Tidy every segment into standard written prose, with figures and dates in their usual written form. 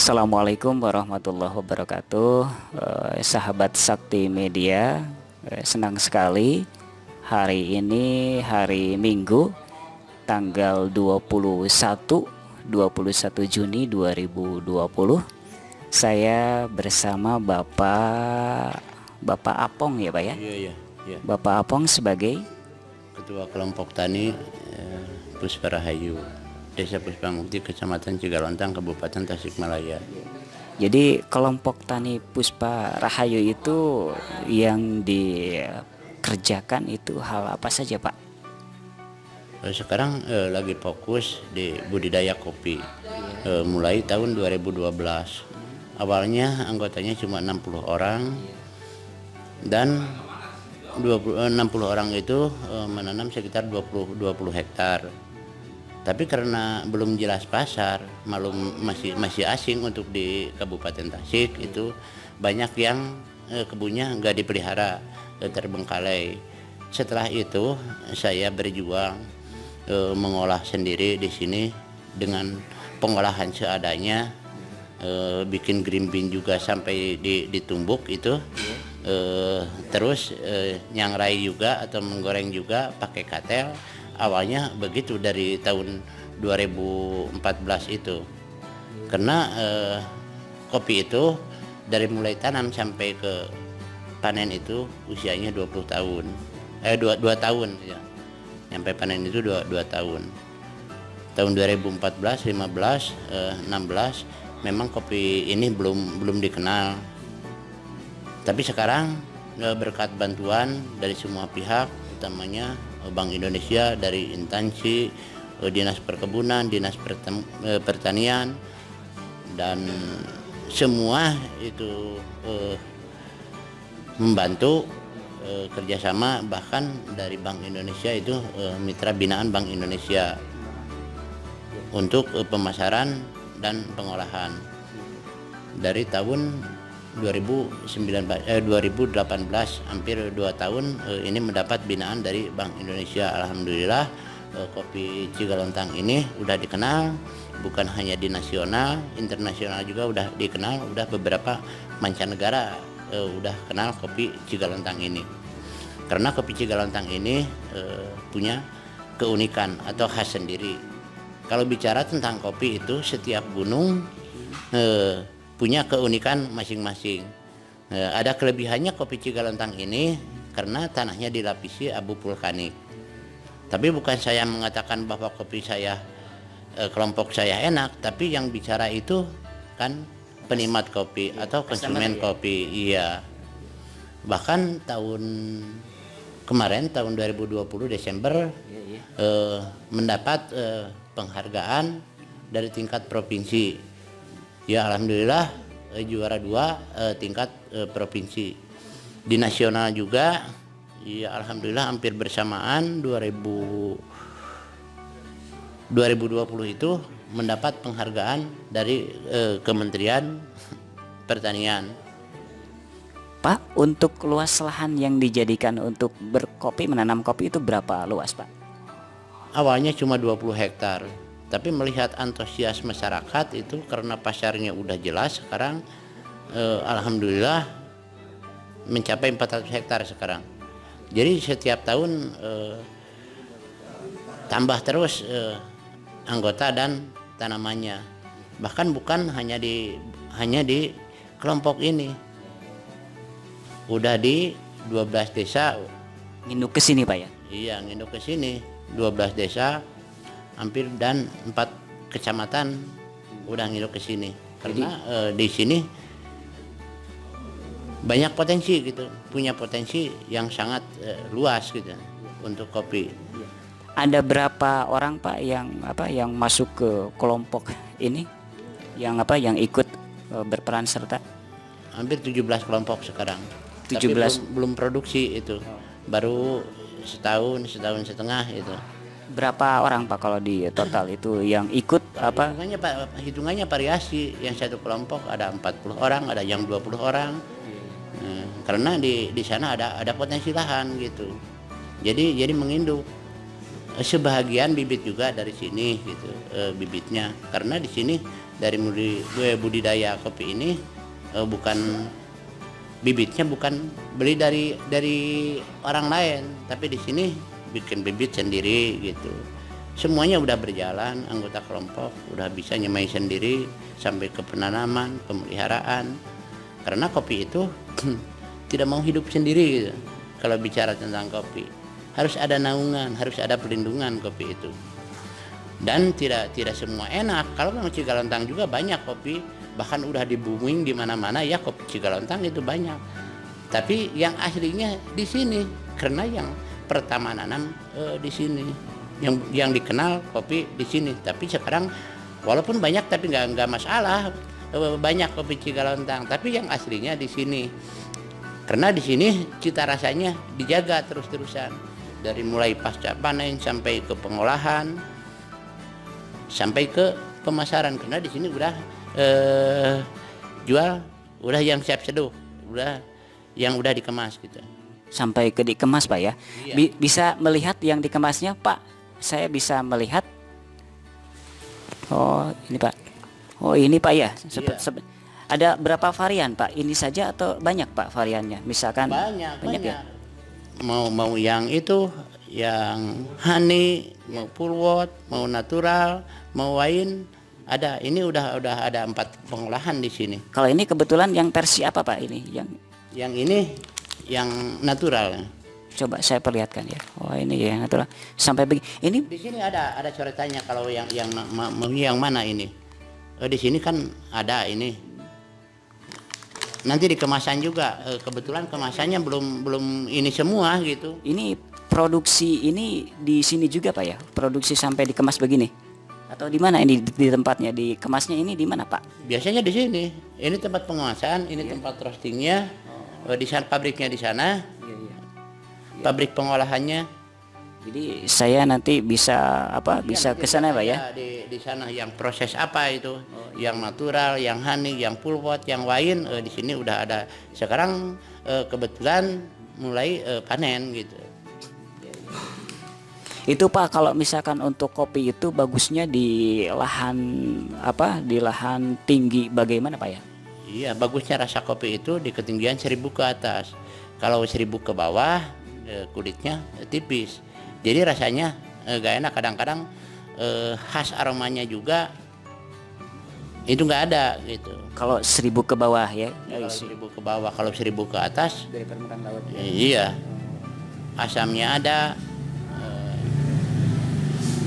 Assalamualaikum warahmatullahi wabarakatuh. Sahabat Sakti Media, senang sekali hari ini hari Minggu tanggal 21 Juni 2020. Saya bersama Bapak Apong ya Pak ya? Iya. Bapak Apong sebagai Ketua Kelompok Tani Puspa Rahayu, Desa Puspamukti, Kecamatan Cigalontang, Kabupaten Tasikmalaya. Jadi kelompok tani Puspa Rahayu itu yang dikerjakan itu hal apa saja Pak? Sekarang lagi fokus di budidaya kopi mulai tahun 2012. Awalnya anggotanya cuma 60 orang dan 60 orang itu menanam sekitar 20 hektar. Tapi karena belum jelas pasar, masih asing untuk di Kabupaten Tasik, itu banyak yang kebunnya nggak dipelihara, terbengkalai. Setelah itu saya berjuang mengolah sendiri di sini dengan pengolahan seadanya, bikin green bean juga sampai ditumbuk itu, terus nyangrai juga atau menggoreng juga pakai katel. Awalnya begitu dari tahun 2014 itu, karena kopi itu dari mulai tanam sampai ke panen itu usianya 20 tahun, 2 tahun ya, sampai panen itu 2 tahun. Tahun 2014, 15, 16 memang kopi ini belum dikenal, tapi sekarang berkat bantuan dari semua pihak, utamanya Bank Indonesia, dari instansi Dinas Perkebunan, Dinas Pertanian, dan semua itu membantu kerjasama, bahkan dari Bank Indonesia itu mitra binaan Bank Indonesia untuk pemasaran dan pengolahan. Dari tahun 2018 hampir 2 tahun ini mendapat binaan dari Bank Indonesia. Alhamdulillah kopi Cigalontang ini udah dikenal, bukan hanya di nasional, internasional juga udah dikenal, udah beberapa mancanegara udah kenal kopi Cigalontang ini. Karena kopi Cigalontang ini punya keunikan atau khas sendiri. Kalau bicara tentang kopi itu, setiap gunung punya keunikan masing-masing. Ada kelebihannya kopi Cigalontang ini karena tanahnya dilapisi abu vulkanik. Tapi bukan saya mengatakan bahwa kopi saya, kelompok saya enak, tapi yang bicara itu kan penikmat kopi atau konsumen kopi. Iya. Bahkan tahun kemarin, tahun 2020 Desember, mendapat penghargaan dari tingkat provinsi. Ya alhamdulillah juara 2 tingkat provinsi. Di nasional juga ya alhamdulillah hampir bersamaan 2020 itu mendapat penghargaan dari Kementerian Pertanian. Pak, untuk luas lahan yang dijadikan untuk berkopi, menanam kopi itu berapa luas Pak? Awalnya cuma 20 hektar. Tapi melihat antusias masyarakat itu karena pasarnya udah jelas sekarang, alhamdulillah mencapai 400 hektar sekarang. Jadi setiap tahun tambah terus anggota dan tanamannya. Bahkan bukan hanya di kelompok ini. Udah di 12 desa. Nginduk ke sini Pak ya? Iya, nginduk ke sini 12 desa hampir dan 4 kecamatan udah ngirup ke sini. Karena di sini banyak potensi gitu, punya potensi yang sangat luas gitu untuk kopi. Ada berapa orang Pak yang masuk ke kelompok ini, yang ikut berperan serta? Hampir 17 kelompok sekarang. 17. Tapi belum produksi itu, baru setahun setengah itu. Berapa orang Pak kalau di total itu yang ikut apa? Hitungannya variasi. Yang satu kelompok ada 40 orang, ada yang 20 orang. Karena di sana ada potensi lahan gitu. Jadi menginduk. Sebahagian bibit juga dari sini gitu, bibitnya. Karena di sini dari budidaya kopi ini bukan bibitnya bukan beli dari orang lain, tapi di sini bikin bibit sendiri gitu. Semuanya udah berjalan, anggota kelompok udah bisa nyemai sendiri sampai ke penanaman, pemeliharaan. Karena kopi itu tidak mau hidup sendiri gitu. Kalau bicara tentang kopi, harus ada naungan, harus ada perlindungan kopi itu. Dan tidak semua enak. Kalau memang Cigalontang juga banyak kopi, bahkan udah di booming di mana-mana ya kopi Cigalontang itu banyak. Tapi yang aslinya di sini, karena yang pertama nanam di sini, yang dikenal kopi di sini. Tapi sekarang walaupun banyak tapi nggak masalah, banyak kopi Cigalontang. Tapi yang aslinya di sini, karena di sini cita rasanya dijaga terus-terusan dari mulai pasca panen sampai ke pengolahan, sampai ke pemasaran. Karena di sini udah jual, udah yang siap seduh, udah yang udah dikemas gitu. Sampai ke dikemas Pak ya. Iya. Bisa melihat yang dikemasnya Pak. Saya bisa melihat. Oh ini Pak. Oh ini Pak ya. Iya. Ada berapa varian Pak? Ini saja atau banyak Pak variannya? Misalkan Banyak ya. Mau yang itu, yang honey, mau purwot, mau natural, mau wine, ada. Ini udah ada 4 pengolahan di sini. Kalau ini kebetulan yang versi apa Pak ini? Yang ini yang natural. Coba saya perlihatkan ya. Oh ini ya natural. Sampai begini. Ini Di sini ada coretannya kalau yang mana ini. Di sini kan ada ini. Nanti di kemasan juga. Kebetulan kemasannya belum ini semua gitu. ini produksi ini di sini juga Pak ya? Produksi sampai dikemas begini? Atau di mana ini di tempatnya? Dikemasnya ini di mana Pak? Biasanya di sini. Ini tempat pengemasan, ini tempat roastingnya. Di sana pabriknya di sana. Pabrik pengolahannya. Jadi saya nanti bisa bisa ke sana Pak ya? Di sana yang proses apa itu, yang natural, yang honey, yang pulpot, yang wine, di sini udah ada. Sekarang kebetulan mulai panen gitu. Itu Pak kalau misalkan untuk kopi itu bagusnya di lahan di lahan tinggi bagaimana Pak ya? Iya, bagusnya rasa kopi itu di ketinggian 1000 ke atas. Kalau 1000 ke bawah kulitnya tipis. Jadi rasanya gak enak, kadang-kadang khas aromanya juga itu nggak ada gitu. Kalau 1000 ke bawah ya? Kalau 1000 ke bawah, kalau 1000 ke atas Dari permukaan laut. iya, asamnya ada.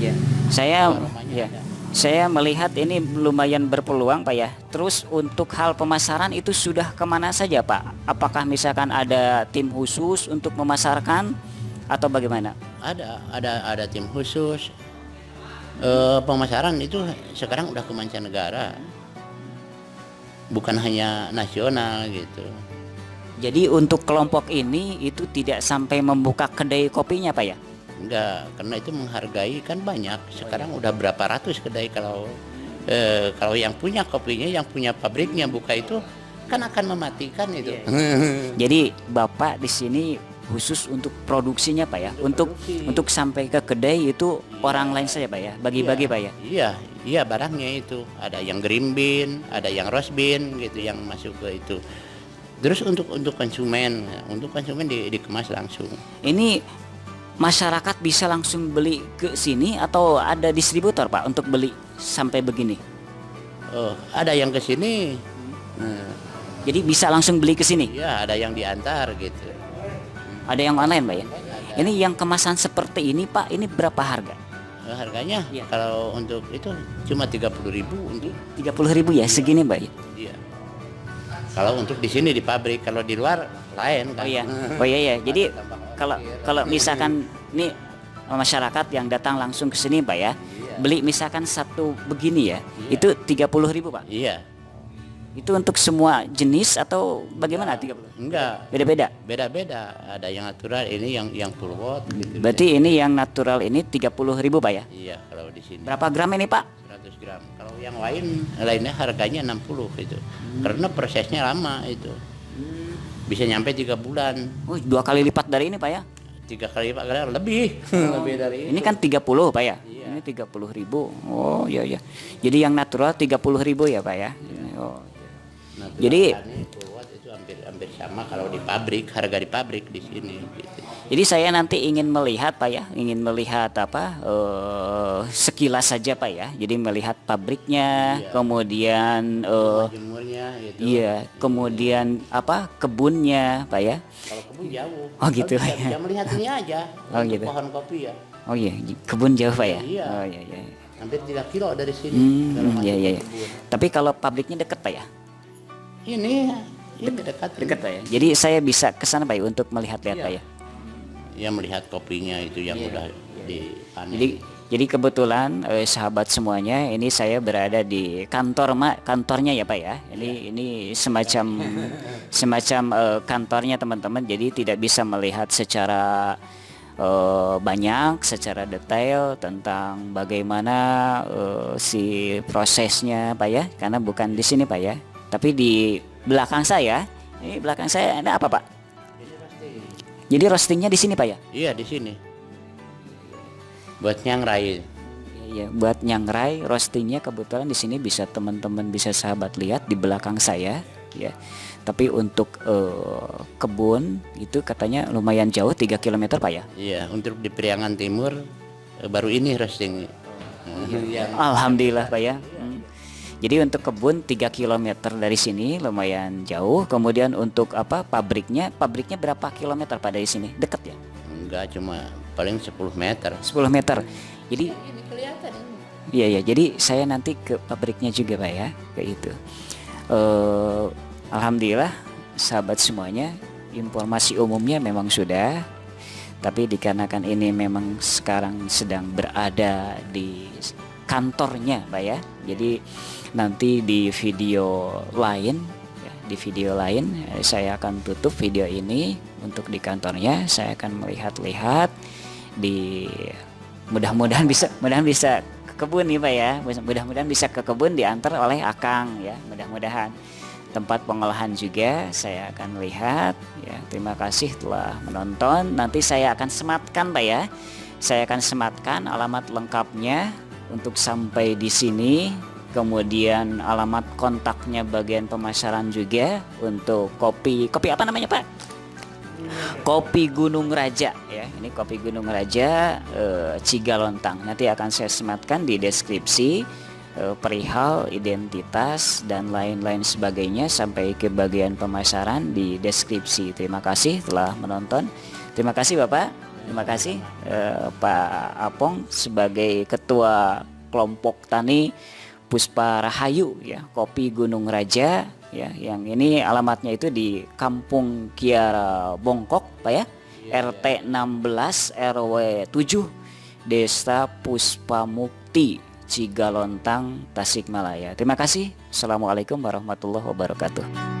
Ya. Saya Aromanya ya. ada. Saya melihat ini lumayan berpeluang Pak ya. Terus untuk hal pemasaran itu sudah kemana saja Pak? Apakah misalkan ada tim khusus untuk memasarkan atau bagaimana? Ada tim khusus. Pemasaran itu sekarang udah ke mancanegara, bukan hanya nasional gitu. Jadi untuk kelompok ini itu tidak sampai membuka kedai kopinya Pak ya? Enggak, karena itu menghargai kan banyak. Sekarang udah berapa ratus kedai. Kalau yang punya kopinya, yang punya pabriknya buka itu kan akan mematikan itu. Jadi Bapak di sini khusus untuk produksinya Pak ya? Untuk sampai ke kedai itu orang lain saja Pak ya? Bagi-bagi Pak ya? Iya barangnya itu. Ada yang green bean, ada yang roast bean gitu yang masuk ke itu. Terus untuk konsumen dikemas langsung. Ini masyarakat bisa langsung beli ke sini atau ada distributor Pak untuk beli sampai begini? Oh, ada yang ke sini. Jadi bisa langsung beli ke sini? Iya, ada yang diantar gitu. Ada yang online Pak ya? Ini yang kemasan seperti ini Pak, ini berapa harga? Harganya Iya. kalau untuk itu cuma 30.000 untuk 30.000 ya segini Pak ya? dia. Kalau untuk di sini di pabrik, kalau di luar lain kan. Oh iya ya. Jadi kalau misalkan nih masyarakat yang datang langsung ke sini Pak ya, beli misalkan satu begini ya, itu 30.000 Pak. Iya. Itu untuk semua jenis atau bagaimana 30? Enggak. Beda-beda. Beda-beda. Ada yang natural, ini yang full watt gitu. Berarti ini yang natural ini 30.000 Pak ya? Iya, kalau di sini Berapa gram ini Pak? 100 gram. Kalau yang lainnya harganya 60 gitu. Karena prosesnya lama itu. Bisa nyampe 3 bulan. Oh, 2 kali lipat dari ini Pak ya? 3 kali Pak, kadang lebih. Lebih dari Ini kan 30 Pak ya? Iya. Ini ini 30.000. Oh iya ya. Jadi yang natural 30.000 ya Pak ya. Oh. Natural Jadi tani full watt itu hampir sama kalau di pabrik, harga di pabrik di sini gitu. Jadi saya nanti ingin melihat Pak ya, ingin melihat apa sekilas saja Pak ya. Jadi melihat pabriknya, Iya. kemudian Jemurnya gitu. iya, kemudian apa kebunnya Pak ya. Kalau kebun jauh. Oh, gitu, Kalau ya. bisa melihat ini aja. Oh, untuk gitu. pohon kopi ya. Oh iya, kebun jauh Pak ya. Iya. Oh iya iya. Hampir 3 kilo dari sini. kalau masuk Iya ke iya. kebun. Tapi kalau pabriknya dekat Pak ya? Ini dekat. Dekat Pak ya. Jadi saya bisa ke sana Pak ya untuk melihat-lihat Iya. Pak ya. Ya melihat kopinya itu yang udah dipanen. Jadi kebetulan sahabat semuanya, ini saya berada di kantornya ya Pak ya. Ini semacam kantornya teman-teman. Jadi tidak bisa melihat secara banyak, secara detail tentang bagaimana si prosesnya Pak ya. Karena bukan di sini Pak ya. Tapi di belakang saya, ini belakang saya ada apa Pak? Jadi roastingnya di sini Pak ya? Iya di sini. Buat nyangrai. Iya, buat nyangrai roastingnya kebetulan di sini bisa teman-teman bisa sahabat lihat di belakang saya ya. Tapi untuk kebun itu katanya lumayan jauh 3 km Pak ya. Iya, untuk di Priangan Timur baru ini roasting. Alhamdulillah Pak ya. Jadi untuk kebun 3 km dari sini lumayan jauh. Kemudian untuk apa pabriknya berapa kilometer Pak dari sini? Dekat ya? Enggak, cuma paling 10 meter. 10 meter. Jadi Ini kelihatan ini. iya, jadi saya nanti ke pabriknya juga Pak ya, kayak itu. Alhamdulillah sahabat semuanya, informasi umumnya memang sudah, tapi dikarenakan ini memang sekarang sedang berada di kantornya Pak ya, jadi nanti di video lain saya akan tutup video ini untuk di kantornya. Saya akan melihat-lihat di mudah-mudahan bisa ke kebun nih Pak ya, mudah-mudahan bisa ke kebun diantar oleh Akang ya, mudah-mudahan. Tempat pengolahan juga saya akan lihat ya. Terima kasih telah menonton. Nanti saya akan sematkan Pak ya, saya akan sematkan alamat lengkapnya untuk sampai di sini, kemudian alamat kontaknya bagian pemasaran juga untuk kopi apa namanya Pak? Kopi Gunung Raja ya. Ini Kopi Gunung Raja Cigalontang. Nanti akan saya sematkan di deskripsi perihal identitas dan lain-lain sebagainya sampai ke bagian pemasaran di deskripsi. Terima kasih telah menonton. Terima kasih Bapak. Terima kasih Pak Apong sebagai ketua kelompok tani Puspa Rahayu ya, Kopi Gunung Raja ya, yang ini alamatnya itu di Kampung Kiara Bongkok Pak ya, RT 16 RW 7 Desa Puspa Mukti Cigalontang Tasikmalaya. Terima kasih. Assalamualaikum warahmatullahi wabarakatuh.